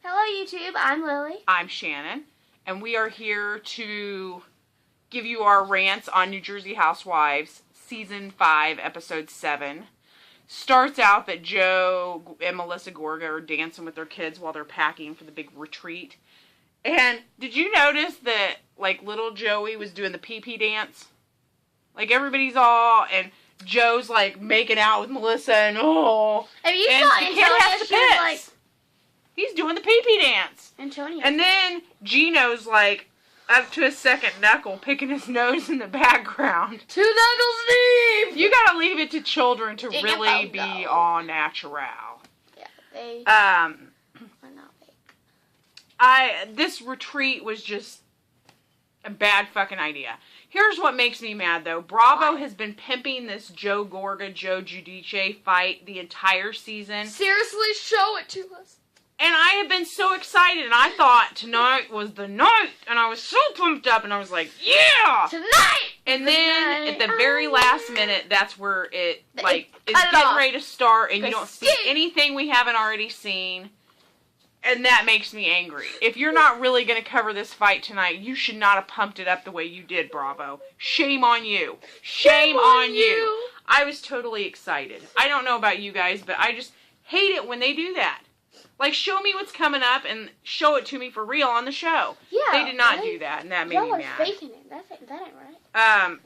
Hello YouTube, I'm Lily. I'm Shannon, and we are here to give you our rants on New Jersey Housewives, Season 5, Episode 7. Starts out that Joe and Melissa Gorga are dancing with their kids while they're packing for the big retreat. And did you notice that, like, little Joey was doing the pee-pee dance? Like, everybody's all, and Joe's, like, making out with Melissa, and Have you and saw the kid Antonia? has the She was pits. like, He's doing the pee-pee dance. Antonia. And then Gino's, like, up to his second knuckle, picking his nose in the background. 2 knuckles deep! You gotta leave it to children to Did really you be go? all natural. Yeah, they Are not fake. This retreat was just a bad fucking idea. Here's what makes me mad, though. Bravo has been pimping this Joe Gorga, Joe Giudice fight the entire season. Seriously, show it to us. And I have been so excited, and I thought tonight was the night, and I was so pumped up, and I was like, yeah! Tonight! And then, at the very last minute, that's where it, like, is cut it getting off. ready to start, and you don't see Escape. anything we haven't already seen, and that makes me angry. If you're not really going to cover this fight tonight, you should not have pumped it up the way you did, Bravo. Shame on you. Shame on you. I was totally excited. I don't know about you guys, but I just hate it when they do that. Like, show me what's coming up and show it to me for real on the show. Yeah. They did not do that, and that made me Y'all are mad. faking it. That ain't right.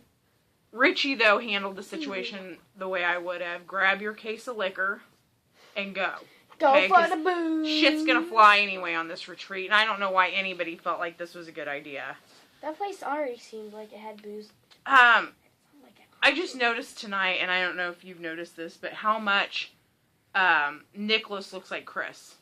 Richie, though, handled the situation the way I would have. Grab your case of liquor and go. Go Okay, for 'cause the booze. Shit's gonna fly anyway on this retreat, and I don't know why anybody felt like this was a good idea. That place already seemed like it had booze. I just noticed tonight, and I don't know if you've noticed this, but how much Nicholas looks like Chris.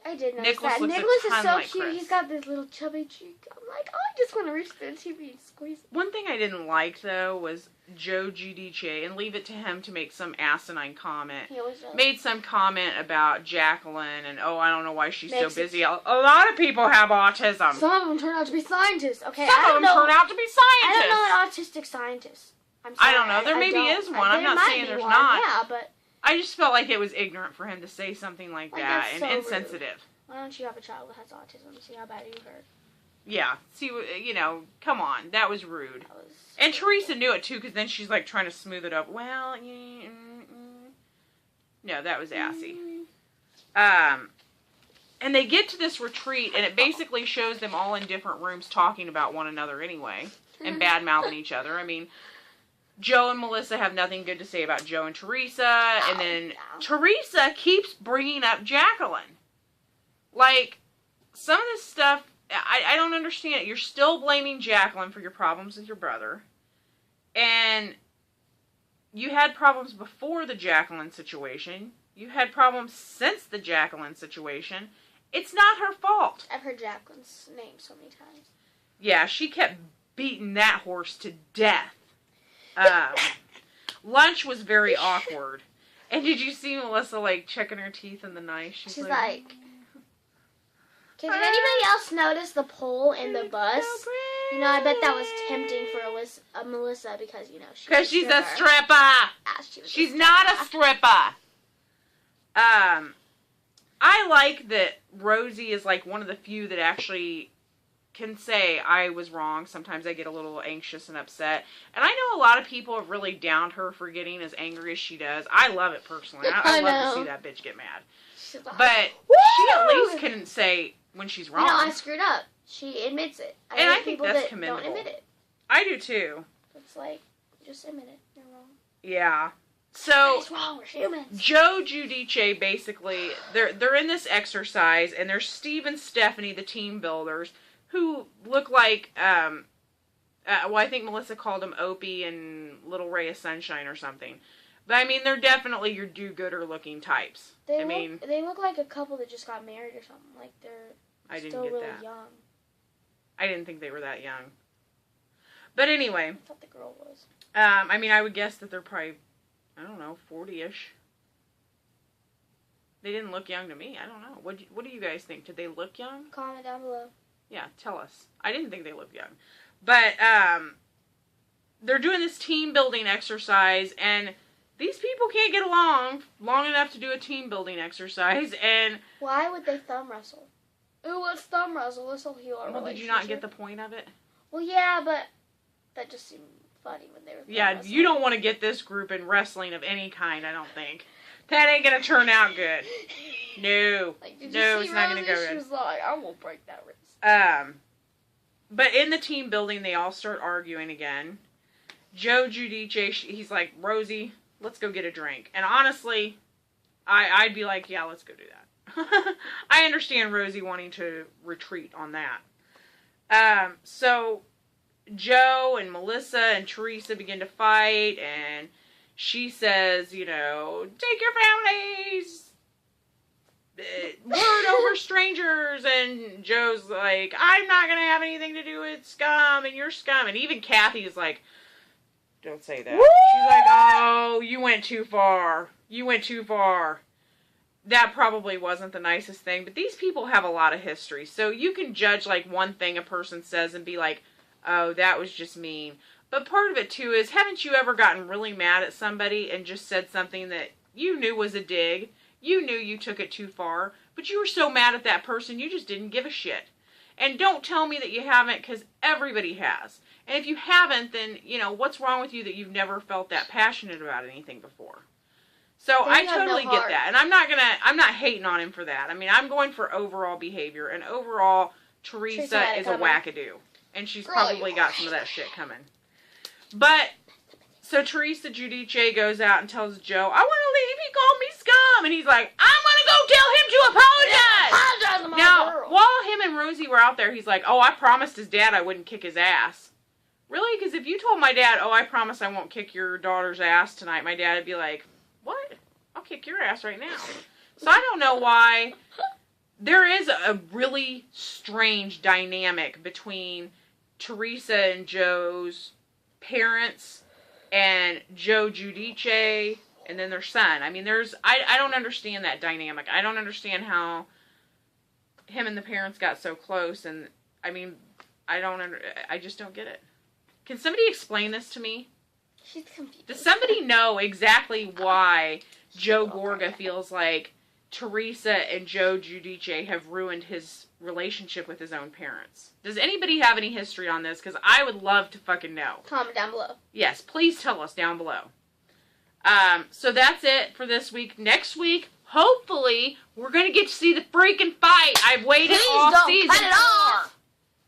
I did notice Nicholas that. looks a Nicholas is ton so like cute. Chris. He's got this little chubby cheek. I'm like, oh, I just want to reach the TV and squeeze it. One thing I didn't like, though, was Joe Giudice, and leave it to him to make some asinine comment. He always does. Made some comment about Jacqueline, and, I don't know why she's Makes so busy. A lot of people have autism. Some of them turn out to be scientists. Okay, Some of them turn out to be I scientists. don't know an autistic scientist. I'm sorry. I don't know. There maybe don't. is one. I'm There not might saying be there's one. not. Yeah, but I just felt like it was ignorant for him to say something like Like, that, that's and so insensitive. why don't you have a child that has autism? See how bad you hurt. Yeah. See, come on. That was rude. That was And Teresa knew it, too, because then she's, like, trying to smooth it up. Well, no, that was assy. And they get to this retreat, and it basically shows them all in different rooms talking about one another anyway, and bad-mouthing each other. I mean, Joe and Melissa have nothing good to say about Joe and Teresa, and then Teresa keeps bringing up Jacqueline. Like, some of this stuff, I don't understand it. You're still blaming Jacqueline for your problems with your brother, and you had problems before the Jacqueline situation. You had problems since the Jacqueline situation. It's not her fault. I've heard Jacqueline's name so many times. Yeah, she kept beating that horse to death. Lunch was very awkward. And did you see Melissa, like, checking her teeth in the knife? She's like, did anybody else notice the pole in the bus? You know, I bet that was tempting for Melissa because, because she's a stripper. Yeah, She's not a stripper. I like that Rosie is, like, one of the few that actually can say, I was wrong. Sometimes I get a little anxious and upset. And I know a lot of people have really downed her for getting as angry as she does. I love it personally. I love to see that bitch get mad. Like, but woo! she at least can say when she's wrong. I screwed up. She admits it. And I think people that's that commendable. don't admit it. I do too. It's like, just admit it. You're wrong. Yeah. So, It's wrong. We're humans. Joe Giudice, basically, they're in this exercise, and there's Steve and Stephanie, the team builders, who look like, I think Melissa called them Opie and Little Ray of Sunshine or something. But, I mean, they're definitely your do-gooder looking types. They look like a couple that just got married or something. Like, they're still really young. I didn't think they were that young. But anyway. I thought the girl was. I mean, I would guess that they're probably, I don't know, 40-ish. They didn't look young to me. I don't know. What do you guys think? Did they look young? Comment down below. Yeah, tell us. I didn't think they looked young. But, they're doing this team building exercise, and these people can't get along long enough to do a team building exercise, and why would they thumb wrestle? Ooh, let's thumb wrestle. This will heal our well, relationship. did you not get the point of it? Well, yeah, but that just seemed funny when they were thumb wrestling. You don't want to get this group in wrestling of any kind, I don't think. That ain't gonna turn out good. No. Like, No, it's not gonna go good. She was like, I won't break that wrist. But in the team building, they all start arguing again. Joe Giudice, he's like, Rosie, let's go get a drink. And honestly, I'd be like, yeah, let's go do that. I understand Rosie wanting to retreat on that. So Joe and Melissa and Teresa begin to fight, and she says, you know, take your families, word over strangers, and Joe's like, I'm not going to have anything to do with scum, and you're scum, and even Kathy is like, don't say that. Woo! She's like, oh, you went too far. You went too far. That probably wasn't the nicest thing, but these people have a lot of history, so you can judge, like, one thing a person says and be like, oh, that was just mean. But part of it, too, is haven't you ever gotten really mad at somebody and just said something that you knew was a dig? You knew you took it too far, but you were so mad at that person, you just didn't give a shit. And don't tell me that you haven't, because everybody has. And if you haven't, then, you know, what's wrong with you that you've never felt that passionate about anything before? So I totally get that. And I'm not hating on him for that. I mean, I'm going for overall behavior. And overall, Teresa is a wackadoo. And she's probably got some of that shit coming. But, so Teresa Giudice goes out and tells Joe, I want to leave. He called me scum. And he's like, I'm going to go tell him to apologize. Now, while him and Rosie were out there, he's like, oh, I promised his dad I wouldn't kick his ass. Really? Because if you told my dad, oh, I promise I won't kick your daughter's ass tonight, my dad would be like, what? I'll kick your ass right now. So I don't know why. There is a really strange dynamic between Teresa and Joe's parents and Joe Giudice and then their son. I mean, I don't understand that dynamic. I don't understand how him and the parents got so close, and I mean, I just don't get it. Can somebody explain this to me? She's confused. Does somebody know exactly why Joe Gorga feels like Teresa and Joe Giudice have ruined his relationship with his own parents? Does anybody have any history on this? Because I would love to fucking know. Comment down below. Yes, please tell us down below. So that's it for this week. Next week, hopefully, we're going to get to see the freaking fight. I've waited all season. Cut it off.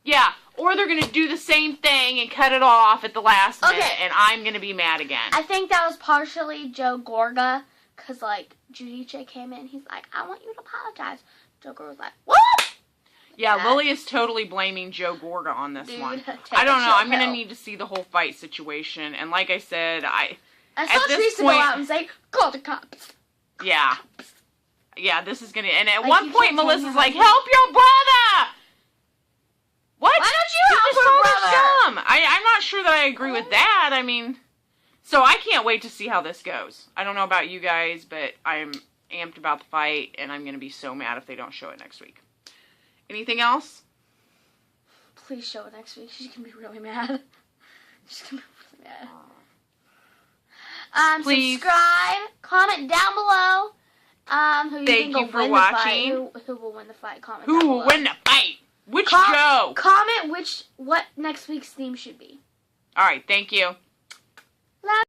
Yeah, or they're going to do the same thing and cut it off at the last minute, and I'm going to be mad again. I think that was partially Joe Gorga, because, like, Giudice came in, he's like, I want you to apologize. Joe Gorga was like, what? Yeah, Lily is totally blaming Joe Gorga on this one. I don't know, I'm going to need to see the whole fight situation, and like I said, I saw Teresa go out and say, call the cops. Yeah. Yeah, this is going to, and at one point, Melissa's like, help your brother! What? Why don't you help her brother? I'm not sure that I agree with that. I mean, so I can't wait to see how this goes. I don't know about you guys, but I'm amped about the fight, and I'm going to be so mad if they don't show it next week. Anything else? Please show it next week. She's going to be really mad. She's going to be really mad. Please. Subscribe. Comment down below. Who you Thank you for watching. Who will win the fight? Comment down below. Who will win the fight? Which Joe? Comment what next week's theme should be. All right, thank you.